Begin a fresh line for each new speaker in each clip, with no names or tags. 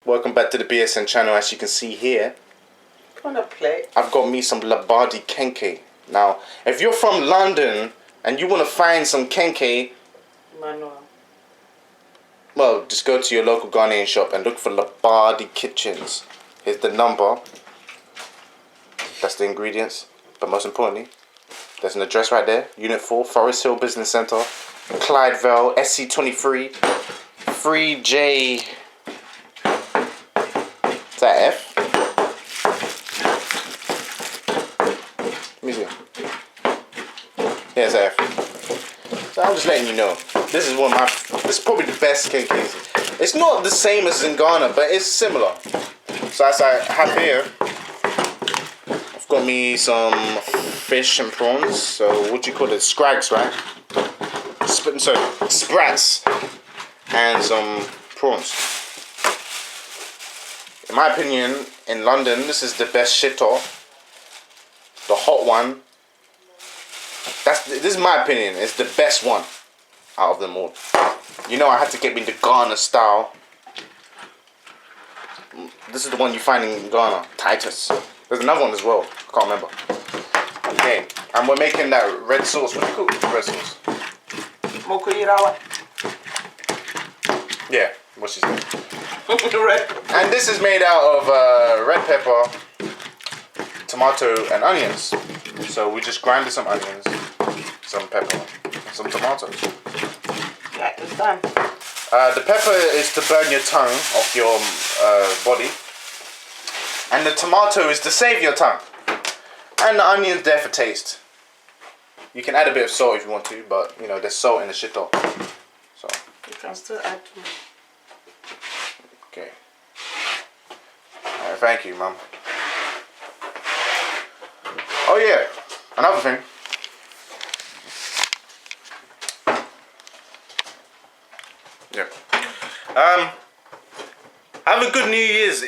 Welcome back to the BSN channel. As you can see here,
on a plate,
I've got me some labadi Kenkey. Now, if you're from London and you want to find some Kenkey,
manual.
well, just go to your local Ghanaian shop and look for Labadi Kitchens. Here's the number. That's the ingredients. But most importantly, there's an address right there. Unit 4, Forest Hill Business Centre, Clydeville, SC23, 3J. Is that F? Let me see. Yeah, it's F. So I'm just letting you know. This is one of my. This is probably the best Kenkey. It's not the same as in Ghana, but it's similar. So as I have here, I've got me some fish and prawns. So what do you call it? Scrags, right? Sprats and some prawns. In my opinion, in London, this is the best Shito. The hot one. This is my opinion. It's the best one out of them all. You know, I had to get me the Ghana style. This is the one you find in Ghana, Titus. There's another one as well. I can't remember. Okay, and we're making that red sauce. What do you call it? Red sauce. Yeah, what's she saying? And this is made out of red pepper, tomato, and onions. So we just grinded some onions, some pepper, and some tomatoes.
Yeah, it's done.
The pepper is to burn your tongue off your body, and the tomato is to save your tongue, and the onion's there for taste. You can add a bit of salt if you want to, but you know there's salt in the shito. So
you can still add more.
Okay. Alright, thank you, Mum. Oh yeah, another thing. Yeah. Have a good New Year's,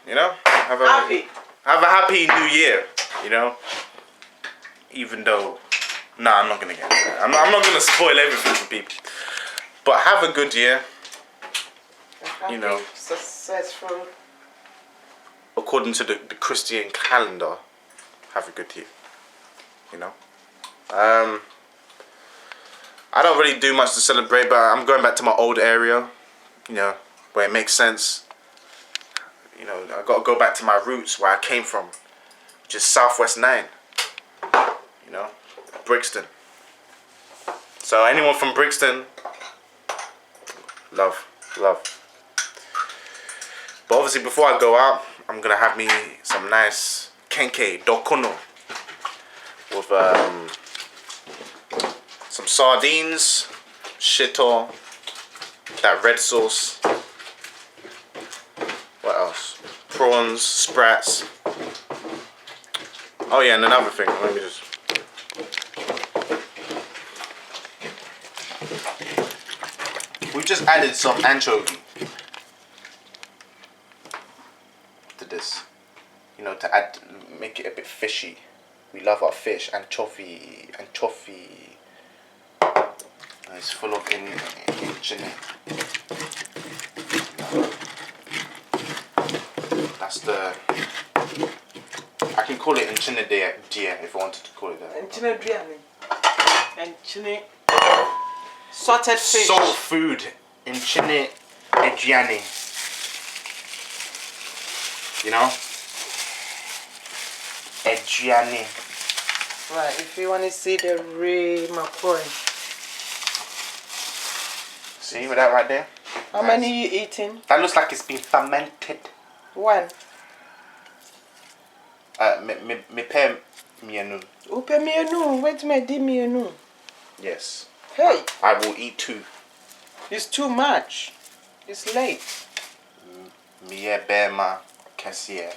you know? Have a happy New Year, you know? Even though, nah, I'm not gonna get into that. I'm not gonna spoil everything for people. But have a good year. You know,
successful.
According to the Christian calendar, have a good year. You know, I don't really do much to celebrate, but I'm going back to my old area. You know, where it makes sense. You know, I got to go back to my roots where I came from, which is Southwest 9. You know, Brixton. So anyone from Brixton, love. But obviously before I go out, I'm going to have me some nice Kenkey, dokono. With some sardines, shito, that red sauce. What else? Prawns, sprats. Oh yeah, and another thing, let me just... We just added some anchovy to this, you know, to make it a bit fishy. We love our fish, anchovy. It's full of inhabited. That's the. I can call it inhabited if I wanted to call it that.
Inhabited. Salted fish.
Soul food. Inhabited. You know? Edgiani.
Right, if you want to see the real McCoy.
See with that right there?
How many you eating?
That looks like it's been fermented.
One.
Me pay mienu.
Upe mienu. Wait me di mienu.
Yes.
Hey.
I will eat 2.
It's too much. It's late.
Mie bema kasiye.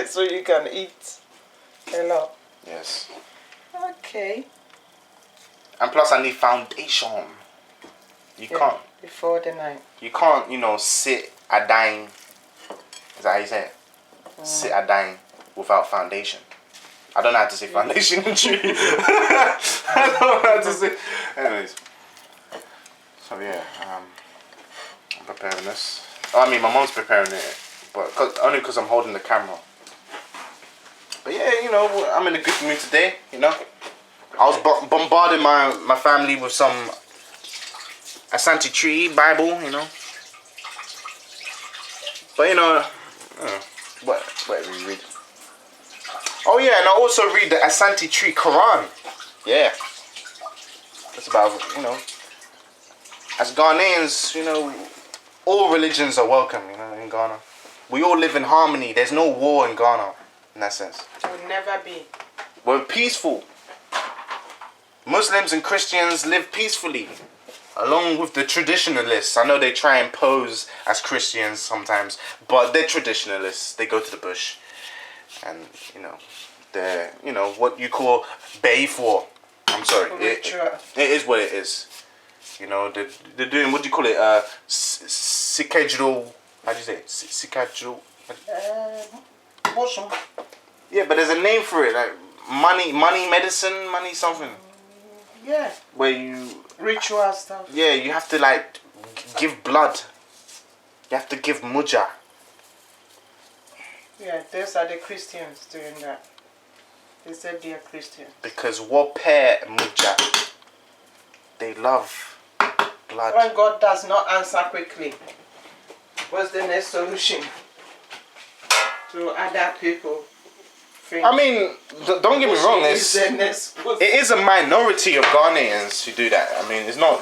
So you can eat a lot.
Yes.
Okay.
And plus I need foundation. You can't.
Before the night.
You can't, you know, sit a dine. Is that how you say it? Sit a dine without foundation. I don't know how to say foundation in Tree. I don't know how to say. Anyways. So yeah, I'm preparing this. I mean, my mom's preparing it, but only because I'm holding the camera. But yeah, you know, I'm in a good mood today. You know, I was bombarding my family with some Asante tree Bible. You know, but you know, what do we read? Oh yeah, and I also read the Asante tree Quran. Yeah, that's about, you know. As Ghanaians, you know, all religions are welcome, you know, in Ghana. We all live in harmony. There's no war in Ghana, in that sense.
It will never be.
We're peaceful. Muslims and Christians live peacefully, along with the traditionalists. I know they try and pose as Christians sometimes, but they're traditionalists. They go to the bush, and you know, they're, you know, what you call bay for. I'm sorry, it is what it is. You know, they're doing, what do you call it? Sikajul. How do you say it? Sikajul.
Awesome.
Yeah, but there's a name for it, like money medicine, money something.
Yeah.
Where you
Ritual stuff.
Yeah, you have to like give blood. You have to give muja.
Yeah, those are the Christians doing that. They said they are Christians.
Because wope muja. They love blood.
When God does not answer quickly, what's the next solution to other people?
I mean, don't get me wrong. It is a minority of Ghanaians who do that. I mean, it's not.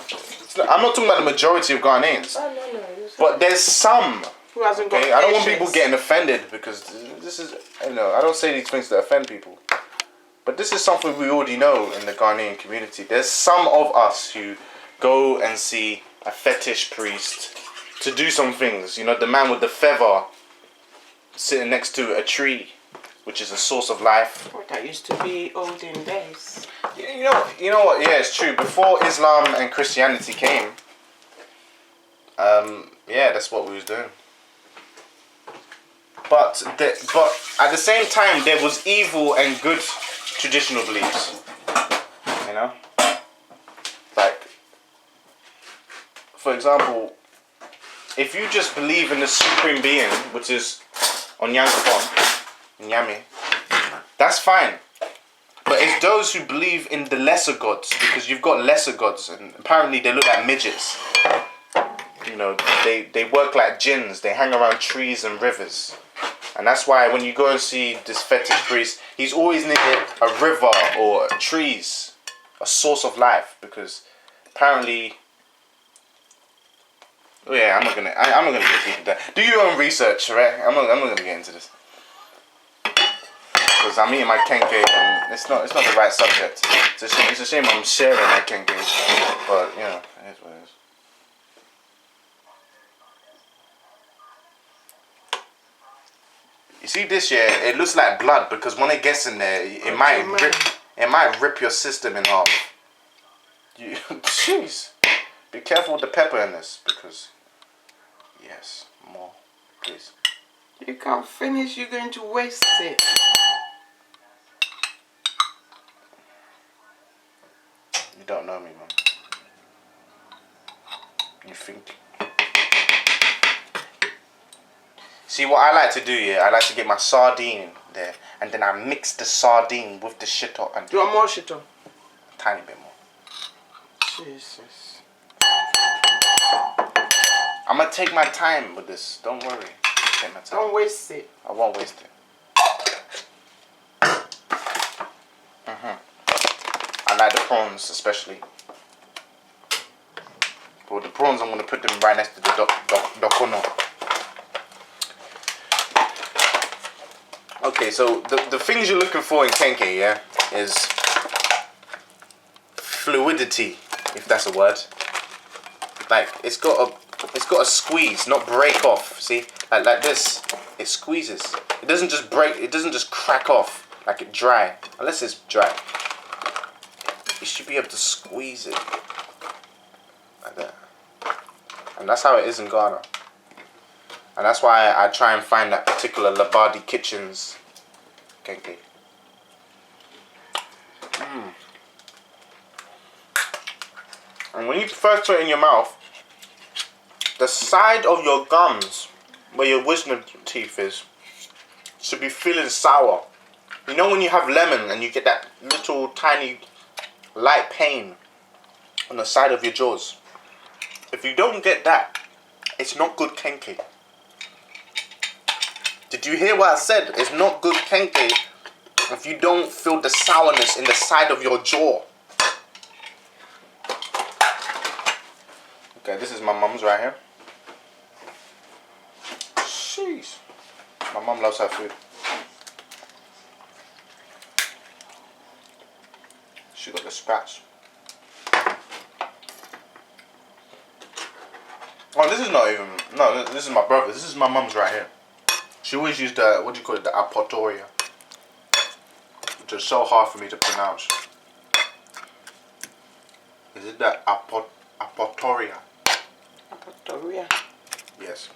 I'm not talking about the majority of Ghanaians.
Oh, no.
But there's some.
Who hasn't got
Okay, I don't want
patience.
people getting offended because this is, you know, I don't say these things to offend people. But this is something we already know in the Ghanaian community. There's some of us who go and see a fetish priest to do some things. You know, the man with the feather sitting next to a tree, which is a source of life.
What that used to be olden days.
You know what? Yeah, it's true. Before Islam and Christianity came, yeah, that's what we was doing. But at the same time, there was evil and good traditional beliefs. You know, like, for example, if you just believe in the supreme being, which is Onyankopon, Nyame, that's fine. But it's those who believe in the lesser gods, because you've got lesser gods, and apparently they look like midgets. You know, they work like jinns. They hang around trees and rivers. And that's why when you go and see this fetish priest, he's always near a river or trees, a source of life, because apparently. Oh yeah, I'm not gonna get deep into that. Do your own research, right? I'm not gonna get into this. Because I'm eating my Kenkey and it's not the right subject. It's a shame I'm sharing my Kenkey, but you know, it is what it is. You see this here, it looks like blood because when it gets in there, it might rip your system in half. Jeez, be careful with the pepper in this because yes, more, please.
You can't finish. You're going to waste it.
You don't know me, man. You think. See, what I like to do, I like to get my sardine there, and then I mix the sardine with the shito and.
Do you want more shito?
A tiny bit more.
Jesus.
I'm gonna take my time with this. Don't worry. Take my time.
Don't waste it.
I won't waste it. I like the prawns especially. But with the prawns, I'm gonna put them right next to the dokono. Okay, so the things you're looking for in Kenkey, yeah, is fluidity, if that's a word. Like it's got a squeeze, not break off. See, like this, it squeezes. It doesn't just break. It doesn't just crack off like it dry, unless it's dry. You should be able to squeeze it like that, and that's how it is in Ghana. And that's why I try and find that particular Labadi kitchens. Kenkey. And when you first put it in your mouth, the side of your gums, where your wisdom teeth is, should be feeling sour. You know when you have lemon and you get that little tiny light pain on the side of your jaws? If you don't get that, it's not good kenkey. Did you hear what I said? It's not good kenkey if you don't feel the sourness in the side of your jaw. Okay, this is my mum's right here. Jeez. My mum loves her food. She got the sprats. Oh, this is not even... No, this is my brother. This is my mum's right here. She always used the... What do you call it? The apotoria. Which is so hard for me to pronounce. Is it the apotoria?
Apotoria.
Yes.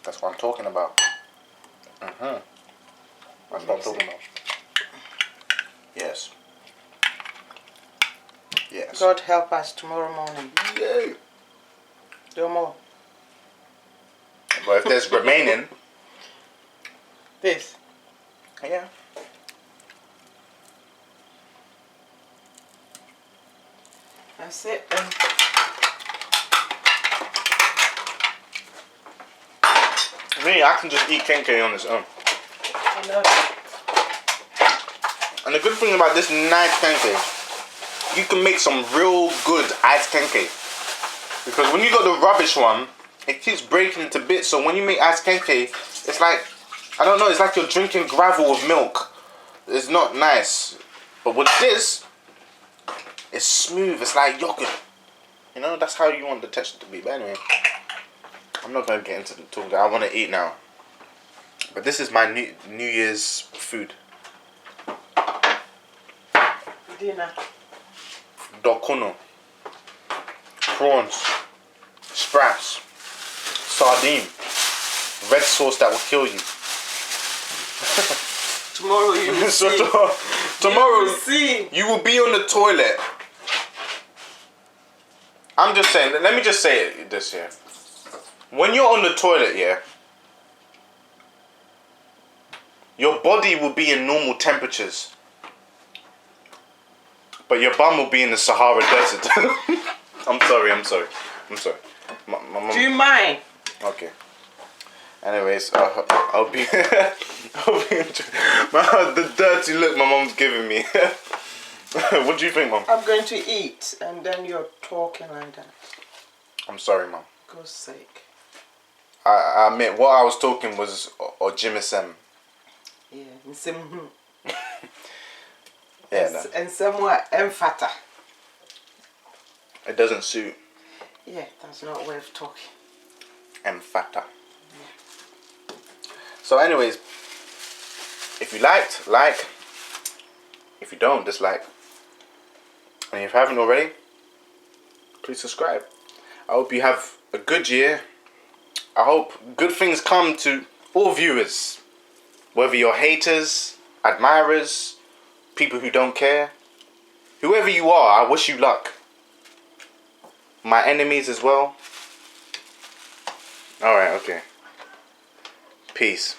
That's what I'm talking about. That's what I'm talking about. Yes. Yes.
God help us tomorrow morning.
Yay.
No more.
But if there's remaining,
This.
yeah.
That's it.
Me, I can just eat kenkey on its own.
I know.
And the good thing about this nice kenkey, you can make some real good iced kenkey. Because when you got the rubbish one, it keeps breaking into bits. So when you make iced kenkey, it's like, I don't know, it's like you're drinking gravel with milk. It's not nice. But with this, it's smooth. It's like yogurt. You know, that's how you want the texture to be. But anyway, I'm not going to get into the talk. I want to eat now. But this is my New Year's food.
Dinner.
Dokono. Prawns. Sprats. Sardine. Red sauce that will kill you.
Tomorrow you will
So
see.
tomorrow
You will see.
you will be on the toilet. I'm just saying, let me just say it this here. When you're on the toilet, yeah, your body will be in normal temperatures. But your bum will be in the Sahara Desert. I'm sorry. My mom...
Do you mind?
Okay. Anyways, I'll be... the dirty look my mom's giving me. What do you think, Mom?
I'm going to eat and then you're talking like that.
I'm sorry, Mom.
God's sake.
I admit, what I was talking was Ojimisem.
Yeah. And some,
Yeah, no.
and somewhere emphata.
It doesn't suit.
Yeah, that's not a way of talking.
Emphata. So anyways, if you liked, like. If you don't, dislike. And if you haven't already, please subscribe. I hope you have a good year. I hope good things come to all viewers. Whether you're haters, admirers, people who don't care. Whoever you are, I wish you luck. My enemies as well. Alright, okay. Peace.